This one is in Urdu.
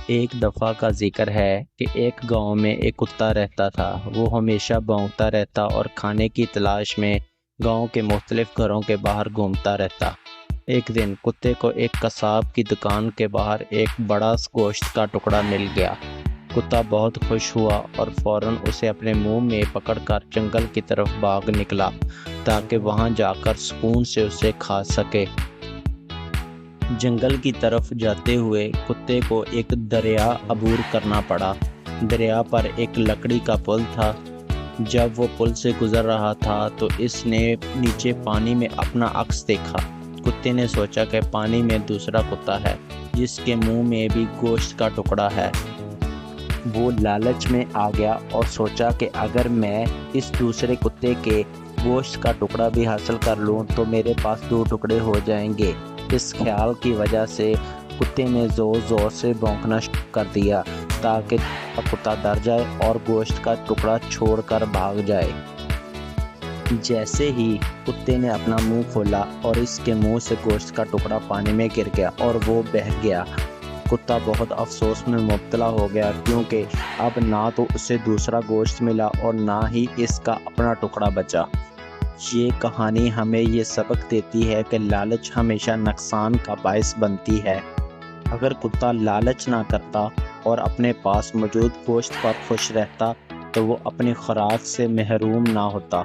ایک دفعہ کا ذکر ہے کہ ایک گاؤں میں ایک کتا رہتا تھا۔ وہ ہمیشہ بھونکتا رہتا اور کھانے کی تلاش میں گاؤں کے مختلف گھروں کے باہر گھومتا رہتا۔ ایک دن کتے کو ایک قصاب کی دکان کے باہر ایک بڑا گوشت کا ٹکڑا مل گیا۔ کتا بہت خوش ہوا اور فوراً اسے اپنے منہ میں پکڑ کر جنگل کی طرف بھاگ نکلا تاکہ وہاں جا کر سکون سے اسے کھا سکے۔ جنگل کی طرف جاتے ہوئے کتے کو ایک دریا عبور کرنا پڑا۔ دریا پر ایک لکڑی کا پل تھا۔ جب وہ پل سے گزر رہا تھا تو اس نے نیچے پانی میں اپنا عکس دیکھا۔ کتے نے سوچا کہ پانی میں دوسرا کتا ہے جس کے منہ میں بھی گوشت کا ٹکڑا ہے۔ وہ لالچ میں آ گیا اور سوچا کہ اگر میں اس دوسرے کتے کے گوشت کا ٹکڑا بھی حاصل کر لوں تو میرے پاس 2 ٹکڑے ہو جائیں گے۔ اس خیال کی وجہ سے کتے نے زور زور سے بھونکنا شروع کر دیا تاکہ کتا ڈر جائے اور گوشت کا ٹکڑا چھوڑ کر بھاگ جائے۔ جیسے ہی کتے نے اپنا منہ کھولا اور اس کے منہ سے گوشت کا ٹکڑا پانی میں گر گیا اور وہ بہہ گیا۔ کتا بہت افسوس میں مبتلا ہو گیا کیونکہ اب نہ تو اسے دوسرا گوشت ملا اور نہ ہی اس کا اپنا ٹکڑا بچا۔ یہ کہانی ہمیں یہ سبق دیتی ہے کہ لالچ ہمیشہ نقصان کا باعث بنتی ہے۔ اگر کتا لالچ نہ کرتا اور اپنے پاس موجود گوشت پر خوش رہتا تو وہ اپنی خوراک سے محروم نہ ہوتا۔